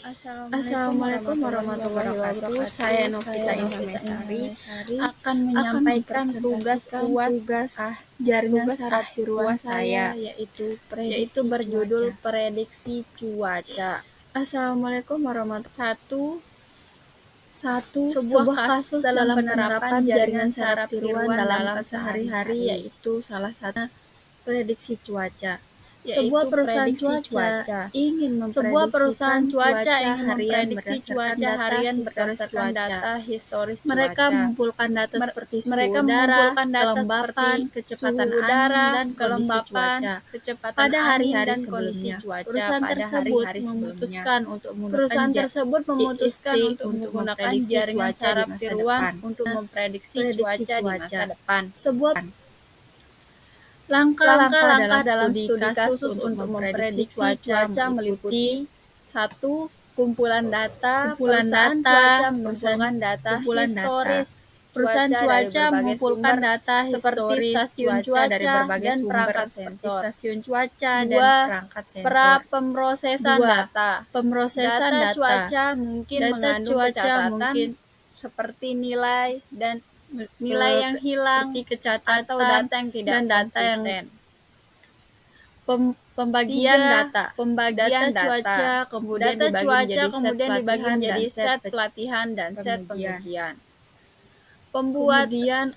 Assalamualaikum warahmatullahi wabarakatuh. Saya Novita Ingamesari akan menyampaikan tugas UAS jaringan saraf tiruan saya yaitu berjudul prediksi cuaca. Assalamualaikum warahmatullahi wabarakatuh. Sebuah kasus dalam penerapan jaringan saraf tiruan dalam sehari-hari yaitu salah satu prediksi cuaca. Sebuah perusahaan cuaca ingin memprediksi cuaca harian berdasarkan data historis cuaca. Mereka mengumpulkan data seperti suhu udara, kelembapan, kecepatan angin, dan kondisi cuaca. Pada hari-hari sebelumnya, perusahaan tersebut memutuskan untuk menggunakan jaringan saraf tiruan untuk memprediksi cuaca di masa depan. Langkah-langkah dalam studi kasus untuk memprediksi cuaca meliputi 1. Kumpulan data. Perusahaan cuaca mengumpulkan data historis. Perusahaan cuaca mengumpulkan data seperti stasiun cuaca dari berbagai sumber seperti stasiun cuaca dan perangkat sensor. Pemrosesan data. Data cuaca mungkin mengandung kecacatan seperti nilai yang hilang atau data yang tidak konsisten. Pembagian data cuaca kemudian dibagi menjadi set pelatihan dan set pengujian. Pembuatan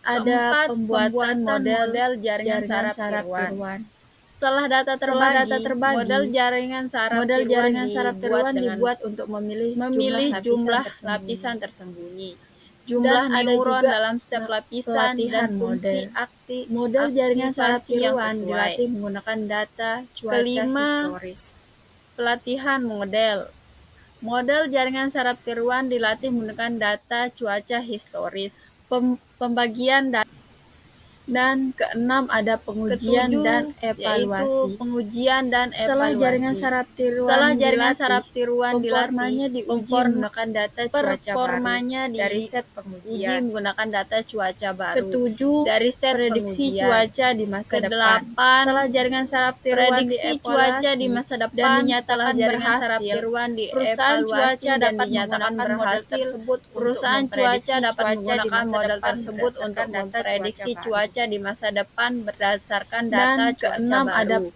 model jaringan saraf tiruan. Setelah data terbagi, model jaringan saraf tiruan dibuat untuk memilih jumlah lapisan tersembunyi. Jumlah neuron dalam setiap lapisan dan fungsi model jaringan saraf tiruan dilatih menggunakan data cuaca historis. Pelatihan model jaringan saraf tiruan dilatih menggunakan data cuaca historis. Pembagian data. Dan keenam ada pengujian dan evaluasi. Setelah jaringan saraf tiruan dilatih, diuji menggunakan data cuaca baru dari set pengujian menggunakan data cuaca baru. Dari set prediksi cuaca di masa depan. Setelah jaringan saraf tiruan dievaluasi di masa depan dan dinyatakan berhasil, perusahaan cuaca dapat menggunakan model tersebut untuk memprediksi cuaca di masa depan berdasarkan data cuaca baru.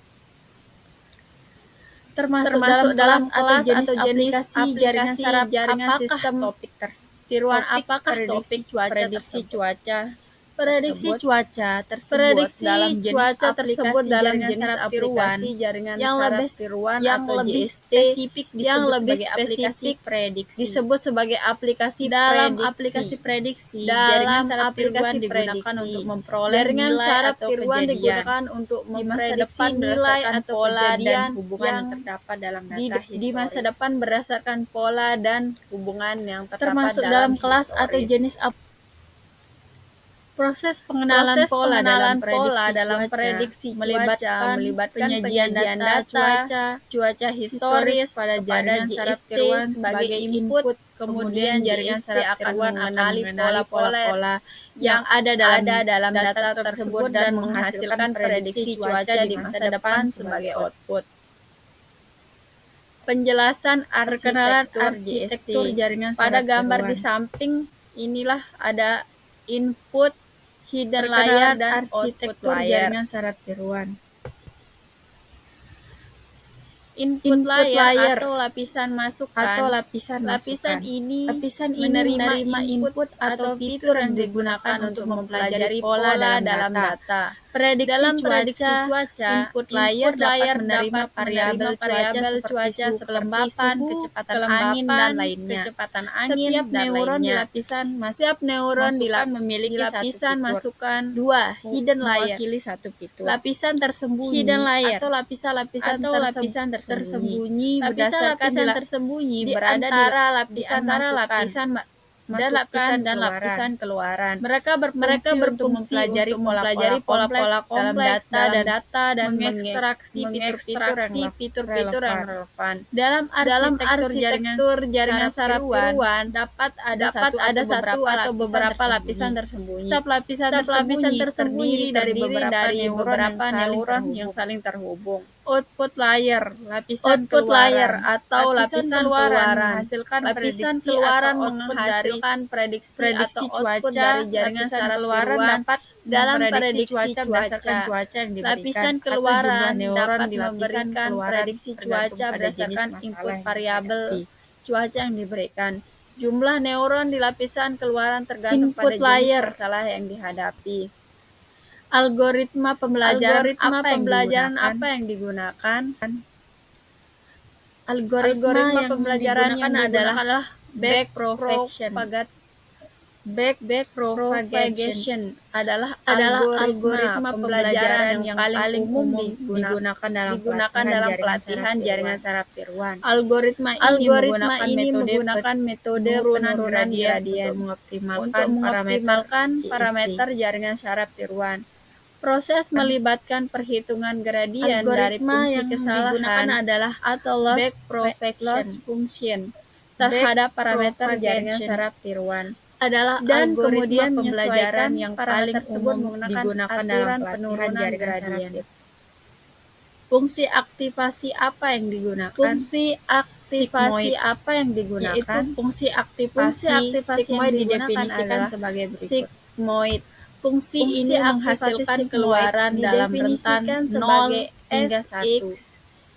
Termasuk dalam kelas atau jenis aplikasi jaringan sistem tiruan apakah topik prediksi cuaca. Prediksi cuaca tersebut dalam jenis aplikasi jaringan saraf tiruan atau JST yang lebih spesifik disebut sebagai aplikasi prediksi. Jaringan saraf tiruan digunakan untuk memperoleh nilai atau kejadian di masa depan berdasarkan pola dan hubungan yang terdapat dalam data historis. Di masa depan berdasarkan pola dan hubungan yang terdapat dalam kelas atau jenis Proses pengenalan pola dalam prediksi cuaca melibatkan penyajian data cuaca historis pada jaringan saraf tiruan sebagai input, kemudian jaringan saraf tiruan akan mengenali pola-pola yang ada dalam data tersebut dan menghasilkan prediksi cuaca di masa depan sebagai output. Penjelasan arsitektur jaringan saraf tiruan. Pada gambar di samping inilah ada input, hidden layer, dan output layer. Jaringan saraf tiruan. Input layer atau lapisan masukan. Lapisan ini menerima input atau fitur yang digunakan untuk mempelajari pola dalam data. Dalam prediksi cuaca, input layer dapat menerima variabel cuaca seperti kelembapan, kecepatan angin, dan lainnya. Setiap neuron di lapisan memiliki lapisan masukan 2 hidden layer, lapisan tersembunyi atau lapisan tersembunyi berada di antara lapisan masukan dan lapisan keluaran. Mereka berfungsi untuk mempelajari pola-pola kompleks dalam data dan mengekstraksi fitur-fitur yang relevan. Dalam arsitektur jaringan saraf tiruan dapat ada satu atau beberapa lapisan tersembunyi. Setiap lapisan tersembunyi terdiri dari beberapa neuron yang saling terhubung. Output layer, lapisan keluaran atau lapisan keluaran menghasilkan lapisan keluaran menghasilkan prediksi atau output dari jaringan saraf tiruan dalam prediksi cuaca berdasarkan cuaca yang diberikan. Lapisan keluaran dapat memberikan prediksi cuaca berdasarkan input variabel cuaca yang diberikan. Jumlah neuron di lapisan keluaran tergantung pada jenis masalah yang dihadapi. Algoritma pembelajaran apa yang digunakan? Algoritma pembelajaran yang adalah backpropagation adalah algoritma pembelajaran yang paling umum digunakan dalam pelatihan jaringan saraf tiruan. Algoritma ini menggunakan metode penurunan gradien untuk mengoptimalkan parameter jaringan saraf tiruan. Proses melibatkan perhitungan gradien dari fungsi kesalahan adalah atau loss function terhadap parameter jaringan saraf tiruan adalah dan kemudian pembelajaran yang paling umum digunakan dalam pelatihan jaringan saraf tiruan. Fungsi aktivasi apa yang digunakan? Fungsi aktivasi apa yang digunakan? Yaitu fungsi aktivasi sigmoid didefinisikan sebagai berikut. Sigmoid. Fungsi ini menghasilkan keluaran dalam rentan 0 hingga 1.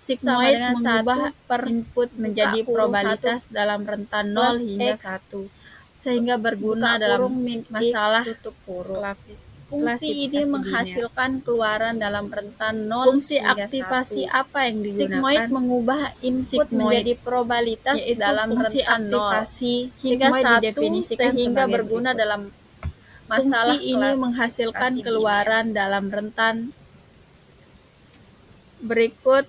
Sigmoid mengubah input menjadi probabilitas dalam rentan 0 hingga 1, sehingga berguna dalam masalah fungsi ini menghasilkan keluaran dalam rentan 0 Fungsi hingga aktivasi 1. apa yang digunakan? Sigmoid mengubah input menjadi probabilitas Yaitu dalam fungsi rentan 0 aktivasi hingga sigmoid 1, didefinisikan sehingga sebagai berguna berikut. dalam masalah Fungsi ini menghasilkan klasifikasi keluaran dalam rentan berikut